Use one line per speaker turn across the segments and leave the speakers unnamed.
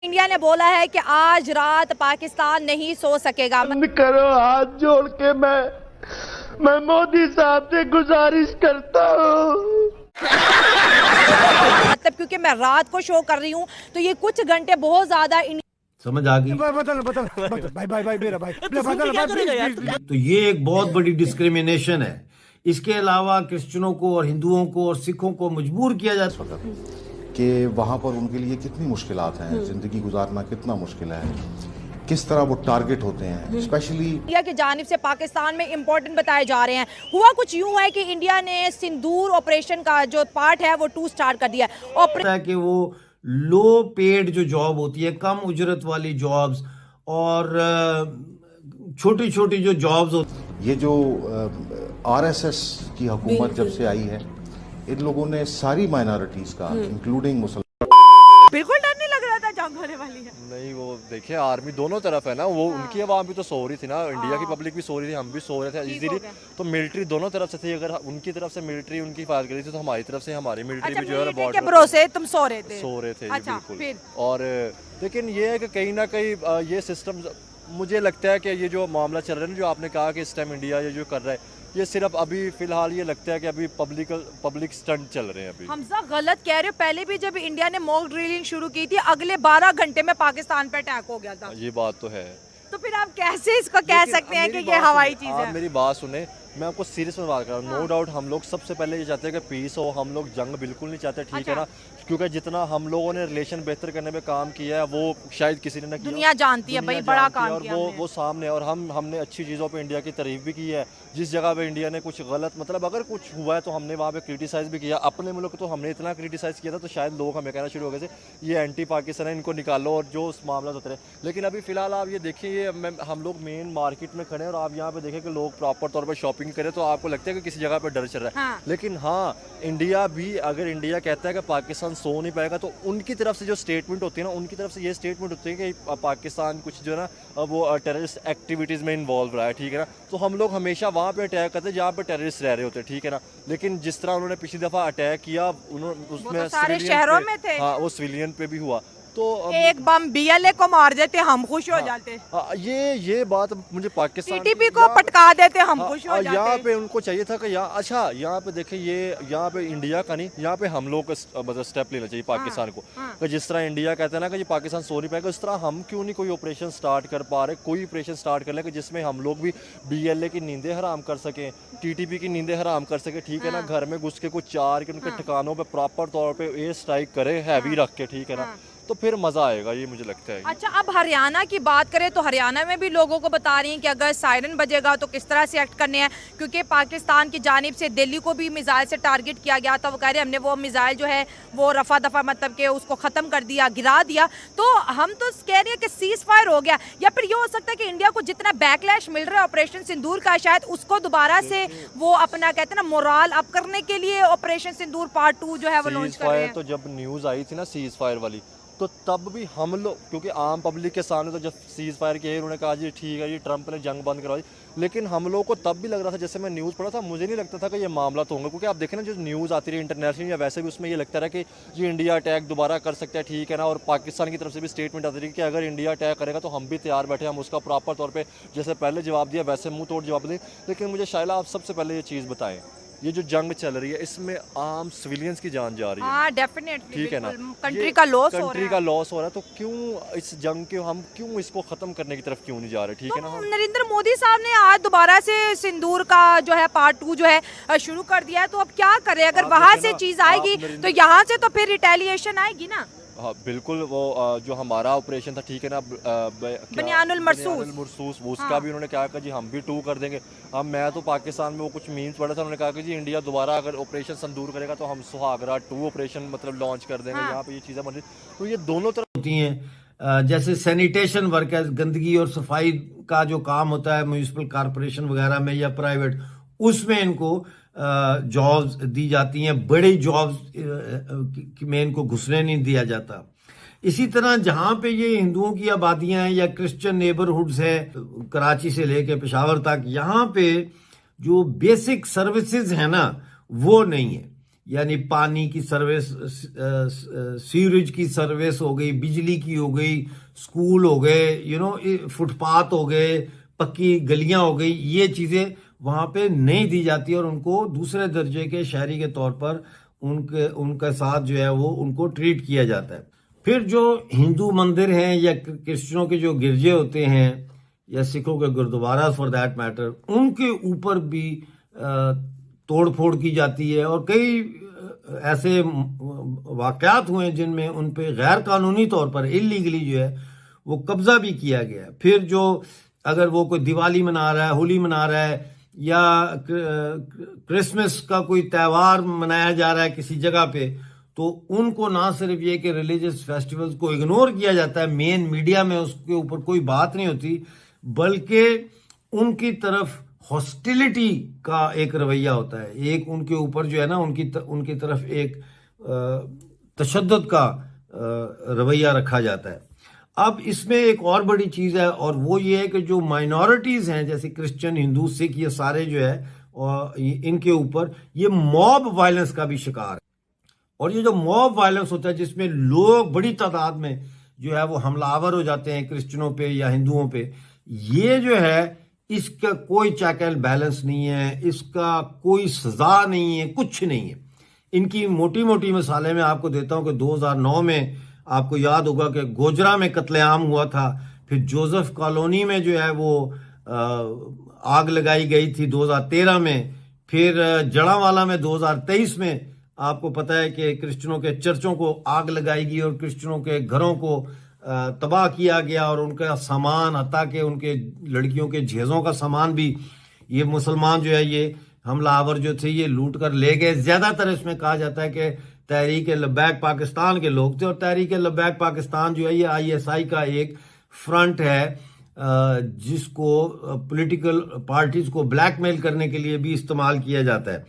India ने बोला है कि आज रात पाकिस्तान नहीं सो सकेगा।
बंद करो, हाथ जोड़ के मैं मोदी साहब से गुजारिश करता हूँ।
मतलब क्योंकि मैं रात को शो कर रही हूँ तो ये कुछ घंटे बहुत ज्यादा
समझ आ गई।
बदल भाई मेरा भाई बदल।
तो ये एक बहुत बड़ी डिस्क्रिमिनेशन है। इसके अलावा क्रिश्चियनों को और हिंदुओं को और सिखों को मजबूर किया जाता है
कि वहाँ पर उनके लिए कितनी मुश्किलात हैं, जिंदगी गुजारना कितना मुश्किल है, किस तरह वो टारगेट होते हैं। स्पेशली
इंडिया की जानिब से पाकिस्तान में इम्पोर्टेंट बताए जा रहे हैं। हुआ कुछ यूं है कि इंडिया ने सिंदूर ऑपरेशन का जो पार्ट है वो 2 स्टार्ट कर दिया
है कि वो लो पेड जो जॉब होती है, कम उजरत वाली जॉब्स और छोटी छोटी जो जॉब्स होती।
ये जो आरएसएस की हुकूमत जब से आई है, इन लोगों ने सारी माइनॉरिटीज का इंक्लूडिंग मुसलमान,
बिल्कुल डर नहीं लग रहा था जंग होने वाली है।
नहीं, वो देखिए आर्मी दोनों तरफ है ना, वो उनकी आवाम भी तो सो रही थी ना, इंडिया की पब्लिक भी सो रही थी, हम भी सो रहे थे इजीली। तो मिलिट्री दोनों तरफ से थी, अगर उनकी तरफ से मिलिट्री उनकी हिफाजत करी थी तो हमारी तरफ से हमारी मिलिट्री भी जो है
बॉर्डर के भरोसे तुम सो रहे थे।
अच्छा, बिल्कुल। और लेकिन ये है कि कहीं ना कहीं ये सिस्टम, मुझे लगता है कि ये जो मामला चल रहा है ना, जो आपने कहा कि इस टाइम इंडिया ये जो कर रहा है, ये सिर्फ अभी फिलहाल ये लगता है कि अभी पब्लिक स्टंट चल रहे हैं अभी।
हमजा गलत कह रहे हो, पहले भी जब इंडिया ने मॉक ड्रिलिंग शुरू की थी अगले 12 घंटे में पाकिस्तान पे अटैक हो गया था।
ये बात तो है।
तो फिर आप कैसे इसको कह सकते हैं कि ये हवाई चीज है?
आप मेरी बात सुने, मैं आपको सीरियस में बात कर रहा हूँ। नो डाउट हम लोग सबसे पहले ये चाहते हैं कि पीस हो, हम लोग जंग बिल्कुल नहीं चाहते, ठीक है ना, क्योंकि जितना हम लोगों ने रिलेशन बेहतर करने में काम किया है वो शायद किसी ने ना किया।
दुनिया जानती है भाई, बड़ा काम
और
किया
वो सामने, और हमने अच्छी चीज़ों पे इंडिया की तारीफ भी की है। जिस जगह पे इंडिया ने कुछ गलत, मतलब अगर कुछ हुआ है तो हमने वहाँ पे क्रिटिसाइज़ भी किया। अपने मुल्क तो हमने इतना क्रिटिसाइज़ किया था तो शायद लोग हमें कहना शुरू हो गए थे ये एंटी पाकिस्तान है, इनको निकालो, और जो उस मामला होते रहे। लेकिन अभी फ़िलहाल आप ये देखिए, ये हम लोग मेन मार्केट में खड़े हैं और आप यहाँ पे देखें कि लोग प्रॉपर तौर पर शॉपिंग करें तो आपको लगता है कि किसी जगह पर डर चल रहा है। लेकिन हाँ, इंडिया भी, अगर इंडिया कहता है कि पाकिस्तान सो नहीं पाएगा तो उनकी तरफ से जो स्टेटमेंट होती है ना, उनकी तरफ से ये स्टेटमेंट होती है कि पाकिस्तान कुछ जो है ना वो टेररिस्ट एक्टिविटीज़ में इन्वॉल्व रहा है, ठीक है ना। तो हम लोग हमेशा वहाँ पे अटैक करते हैं जहाँ पे टेररिस्ट रह रहे होते हैं, ठीक है ना। लेकिन जिस तरह उन्होंने पिछली दफ़ा अटैक किया, उन्होंने उसमें
सारे शहरों में थे,
हाँ, वो सिविलियन पे भी हुआ। तो
एक बम बीएलए को मार देते हम खुश हो जाते।
ये बात मुझे पाकिस्तान
टीटीपी को पटका देते हम खुश हो जाते।
यहाँ पे उनको चाहिए था कि यहाँ पे देखें, ये यहाँ पे इंडिया का नहीं, यहाँ पे हम लोग को मतलब स्टेप लेना चाहिए पाकिस्तान को। कि जिस तरह इंडिया कहता है ना कि ये पाकिस्तान सो नहीं पाएगा, उस तरह हम क्यों नहीं कोई ऑपरेशन स्टार्ट कर पा रहे, कोई ऑपरेशन स्टार्ट कर ले कि जिसमें हम लोग भी बीएलए की नींदें हराम कर सकें, टीटीपी की नींदें हराम कर सकें, ठीक है ना। घर में घुस के कुछ चार के उनके ठिकानों पे प्रॉपर तौर पे एयर स्ट्राइक करे, हैवी रख के, ठीक है ना, तो फिर मजा आएगा, ये मुझे लगता है।
अच्छा, अब हरियाणा की बात करें तो हरियाणा में भी लोगों को बता रही हैं कि अगर सायरन बजेगा तो किस तरह से एक्ट करने हैं, क्योंकि पाकिस्तान की जानिब से दिल्ली को भी मिसाइल से टारगेट किया गया था। वो कह रहे हैं हमने वो मिसाइल जो है वो रफा दफा, मतलब कि उसको ख़त्म कर दिया, गिरा दिया। तो हम तो कह रहे हैं कि सीज फायर हो गया, या फिर ये हो सकता है कि इंडिया को जितना बैकलैश मिल रहा है ऑपरेशन सिंदूर का, शायद उसको दोबारा से वो अपना कहते हैं ना मोराल अप करने के लिए ऑपरेशन सिंदूर पार्ट 2 जो है वो लॉन्च कर रहे हैं।
तो जब न्यूज़ आई थी ना सीज फायर वाली, तो तब भी हम लोग, क्योंकि आम पब्लिक के सामने तो जब सीज फायर किए उन्होंने कहा जी ठीक है, जी ट्रंप ने जंग बंद करवाई, लेकिन हम लोग को तब भी लग रहा था, जैसे मैं न्यूज़ पढ़ा था, मुझे नहीं लगता था कि ये मामला तो होगा, क्योंकि आप देखें ना जो न्यूज़ आती रही इंटरनेशनल या वैसे भी, उसमें ये लगता रहा कि जी इंडिया अटैक दोबारा कर सकता है, ठीक है ना। और पाकिस्तान की तरफ से भी स्टेटमेंट आती रही कि अगर इंडिया अटैक करेगा तो हम भी तैयार बैठे, हम उसका प्रॉपर तौर पर जैसे पहले जवाब दिया वैसे मुँह तोड़ जवाब दें। लेकिन मुझे शायद आप सबसे पहले ये चीज़ बताएं, ये जो जंग चल रही है इसमें आम सिविलियंस की जान जा रही है।
हाँ, डेफिनेटली,
ठीक है ना,
कंट्री का लॉस
हो रहा है। तो क्यों इस जंग के हम क्यों इसको खत्म करने की तरफ क्यों नहीं जा रहे, ठीक है ना।
नरेंद्र मोदी साहब ने आज दोबारा से सिंदूर का जो है पार्ट 2 जो है शुरू कर दिया है, तो अब क्या करें? अगर वहां से चीज आएगी तो यहाँ से तो फिर रिटेलिएशन आएगी ना।
हाँ बिल्कुल, वो जो हमारा ऑपरेशन था, ठीक है ना,
बनियानुल मरसूस,
उसका भी उन्होंने कहा कि जी हम भी 2 कर देंगे। अब मैं तो पाकिस्तान में वो कुछ मीम्स पढ़ा था, उन्होंने कहा कि जी इंडिया दोबारा अगर ऑपरेशन संदूर करेगा तो हम सुहागरा 2 ऑपरेशन मतलब लॉन्च कर देंगे। यहाँ पे ये चीज़ें बन रही, तो ये दोनों तरफ
होती हैं। जैसे सैनिटेशन वर्क है, गंदगी और सफाई का जो काम होता है म्यूनिसिपल कॉरपोरेशन वगैरह में या प्राइवेट, उसमें इनको जॉब्स दी जाती हैं, बड़ी जॉब्स में इनको घुसने नहीं दिया जाता। इसी तरह जहां पे ये हिंदुओं की आबादियां हैं या क्रिश्चियन नेबरहुड्स हैं, कराची से लेके पेशावर तक, यहाँ पे जो बेसिक सर्विसेज है ना वो नहीं है। यानी पानी की सर्विस, सीवरेज की सर्विस हो गई, बिजली की हो गई, स्कूल हो गए, फुटपाथ हो गए, पक्की गलियां हो गई, ये चीजें वहां पे नहीं दी जाती और उनको दूसरे दर्जे के शहरी के तौर पर उनके साथ जो है वो उनको ट्रीट किया जाता है। फिर जो हिंदू मंदिर हैं या क्रिश्चियनों के जो गिरजे होते हैं या सिखों के गुरुद्वारा फॉर दैट मैटर, उनके ऊपर भी तोड़ फोड़ की जाती है और कई ऐसे वाकयात हुए जिनमें उन पे गैर कानूनी तौर पर इलीगली जो है वो कब्जा भी किया गया है। फिर जो अगर वो कोई दिवाली मना रहा है, होली मना रहा है या क्रिसमस का कोई त्यौहार मनाया जा रहा है किसी जगह पे, तो उनको ना सिर्फ ये कि रिलीजियस फेस्टिवल्स को इग्नोर किया जाता है, मेन मीडिया में उसके ऊपर कोई बात नहीं होती, बल्कि उनकी तरफ हॉस्टिलिटी का एक रवैया होता है। एक उनके ऊपर जो है ना उनकी तरफ एक तशद्दुद का रवैया रखा जाता है। अब इसमें एक और बड़ी चीज है और वो ये है कि जो माइनॉरिटीज हैं जैसे क्रिश्चियन, हिंदू, सिख, ये सारे जो है और इनके ऊपर ये मॉब वायलेंस का भी शिकार है। और ये जो मॉब वायलेंस होता है जिसमें लोग बड़ी तादाद में जो है वो हमलावर हो जाते हैं क्रिश्चियनों पे या हिंदुओं पे, ये जो है इसका कोई चेक एंड बैलेंस नहीं है, इसका कोई सजा नहीं है, कुछ नहीं है। इनकी मोटी मोटी मिसालें मैं आपको देता हूं कि 2009 में आपको याद होगा कि गोजरा में कत्लेआम हुआ था, फिर जोसेफ कॉलोनी में जो है वो आग लगाई गई थी 2013 में, फिर जड़ावाला में 2023 में आपको पता है कि क्रिश्चियनों के चर्चों को आग लगाई गई और क्रिश्चियनों के घरों को तबाह किया गया और उनका सामान, हत्ता के उनके लड़कियों के जहेजों का सामान भी ये मुसलमान जो है ये हमलावर जो थे ये लूट कर ले गए। ज्यादातर इसमें कहा जाता है कि तहरीक लब्बैक पाकिस्तान के लोग थे और तहरीक लब्बैक पाकिस्तान जो है ये ISI का एक फ्रंट है जिसको पॉलिटिकल पार्टीज को ब्लैकमेल करने के लिए भी इस्तेमाल किया जाता है।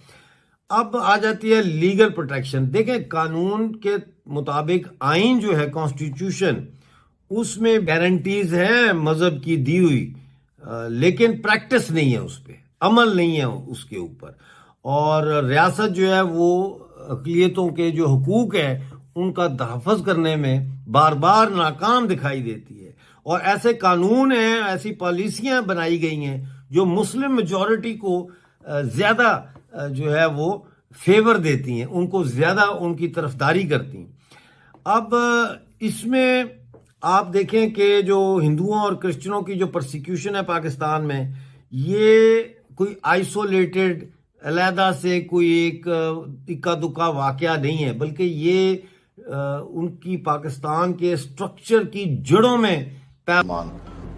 अब आ जाती है लीगल प्रोटेक्शन। देखें, कानून के मुताबिक आइन जो है कॉन्स्टिट्यूशन, उसमें गारंटीज है मजहब की दी हुई, लेकिन प्रैक्टिस नहीं है, उस पर अमल नहीं है उसके ऊपर। और रियासत जो है वो अक़लियतों के जो हुकूक है उनका तहफ़्फ़ुज़ करने में बार बार नाकाम दिखाई देती है। और ऐसे कानून हैं, ऐसी पॉलिसियां बनाई गई हैं जो मुस्लिम मेजॉरिटी को ज्यादा जो है वो फेवर देती हैं, उनको ज्यादा उनकी तरफदारी करती हैं। अब इसमें आप देखें कि जो हिंदुओं और क्रिश्चियनों की जो परसिक्यूशन है पाकिस्तान में, ये कोई आइसोलेटेड अलहदा से कोई एक इक्का दुक्का वाकया नहीं है, बल्कि ये उनकी पाकिस्तान के स्ट्रक्चर की जड़ों में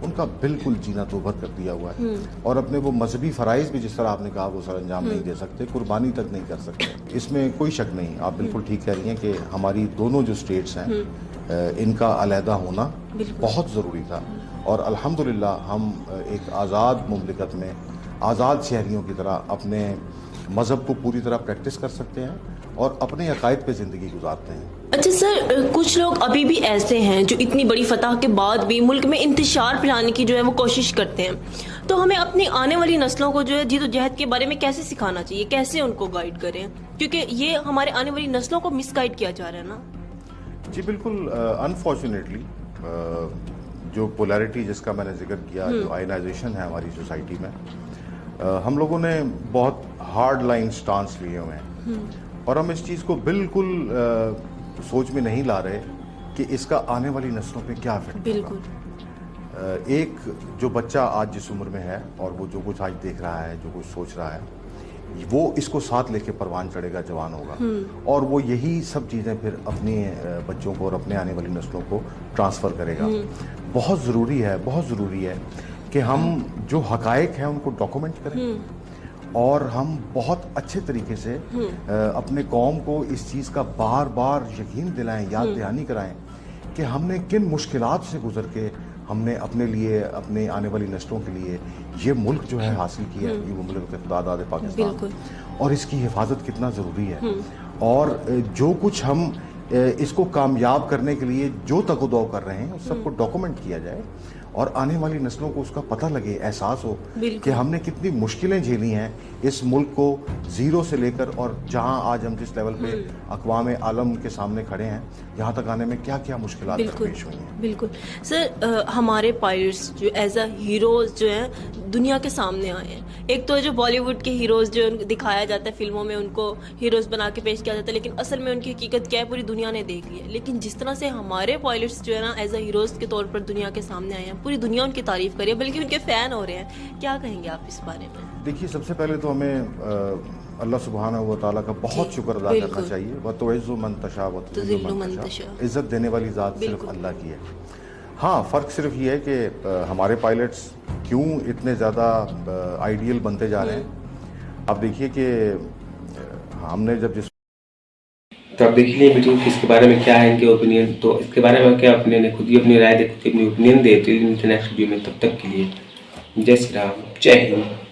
उनका बिल्कुल जीना तोबा कर दिया हुआ है और अपने वो मजहबी फ़राइज़ भी जिस तरह आपने कहा वो सरअंजाम नहीं दे सकते, कुर्बानी तक नहीं कर सकते, इसमें कोई शक नहीं। आप बिल्कुल ठीक कह रही हैं कि हमारी दोनों जो स्टेट्स हैं इनका अलहदा होना बहुत ज़रूरी था और अल्हम्दुलिल्लाह हम एक आज़ाद मुमलिकत में आज़ाद शहरियों की तरह अपने मज़हब को पूरी तरह प्रैक्टिस कर सकते हैं और अपने अकायद पे ज़िंदगी गुजारते हैं।
अच्छा सर, कुछ लोग अभी भी ऐसे हैं जो इतनी बड़ी फतह के बाद भी मुल्क में इंतशार फैलाने की जो है वो कोशिश करते हैं, तो हमें अपनी आने वाली नस्लों को जो है जद्दोजहद के बारे में कैसे सिखाना चाहिए, कैसे उनको गाइड करें, क्योंकि ये हमारे आने वाली नस्लों को मिसगाइड किया जा रहा है ना।
जी बिल्कुल, अनफॉर्चुनेटली जो पोलैरिटी जिसका मैंने जिक्र किया, जो आयनाइजेशन है हमारी सोसाइटी में, हम लोगों ने बहुत हार्ड लाइन स्टांस लिए हुए हैं और हम इस चीज़ को बिल्कुल सोच में नहीं ला रहे कि इसका आने वाली नस्लों पे क्या इफेक्ट होगा। एक जो बच्चा आज जिस उम्र में है और वो जो कुछ आज देख रहा है, जो कुछ सोच रहा है, वो इसको साथ लेके परवान चढ़ेगा, जवान होगा और वो यही सब चीज़ें फिर अपने बच्चों को और अपने आने वाली नस्लों को ट्रांसफ़र करेगा। बहुत ज़रूरी है कि हम जो हकायक हैं उनको डॉक्यूमेंट करें और हम बहुत अच्छे तरीके से अपने कौम को इस चीज़ का बार बार यकीन दिलाएं, याद दहानी कराएं कि हमने किन मुश्किलात से गुजर के हमने अपने लिए, अपने आने वाली नस्लों के लिए ये मुल्क जो है हासिल किया है, ये मुल्क इख्तियार पाकिस्तान, और इसकी हिफाजत कितना ज़रूरी है। और जो कुछ हम इसको कामयाब करने के लिए जो तगदो कर रहे हैं उस सबको डॉक्यूमेंट किया जाए और आने वाली नस्लों को उसका पता लगे, एहसास हो कि हमने कितनी मुश्किलें झेली हैं इस मुल्क को जीरो से लेकर और जहां आज हम जिस लेवल पे अक़वाम आलम के सामने खड़े हैं, यहाँ तक आने में क्या क्या मुश्किलात दरपेश हुई हैं।
बिल्कुल सर, हमारे पायलट्स जो एज अ हीरोज जो हैं दुनिया के सामने आए हैं। एक तो जो बॉलीवुड के हीरोज जो दिखाया जाता है फिल्मों में, उनको हीरोज बना के पेश किया जाता है, लेकिन असल में उनकी हकीकत क्या है पूरी दुनिया ने देख ली है। लेकिन जिस तरह से हमारे पायलट्स जो है ना एज अ हीरोज के तौर पर दुनिया के सामने आए हैं, पूरी दुनिया उनकी तारीफ करी है, बल्कि उनके फ़ैन हो रहे हैं। क्या कहेंगे आप इस बारे में?
देखिए, सबसे पहले तो हमें अल्लाह सुब्हानहू व तआला का बहुत शुक्र अदा करना चाहिए। व तुइज़्ज़ु मन तशा व तुज़िल्लु मन तशा, इज़्ज़त देने वाली ज़ात सिर्फ अल्लाह की है। हाँ, फ़र्क सिर्फ ये है कि हमारे पायलट्स क्यों इतने ज़्यादा आइडियल बनते जा रहे हैं। अब देखिए कि हमने जब जिस
तो आप देख लीजिए मीटिंग इसके बारे में क्या है इनके ओपिनियन। तो इसके बारे में क्या ओपिनियन है, खुद ही अपनी राय दे, खुद ही अपनी ओपिनियन दे। तो नेक्स्ट वीडियो में, तब तक के लिए जय श्री राम, जय हिंद।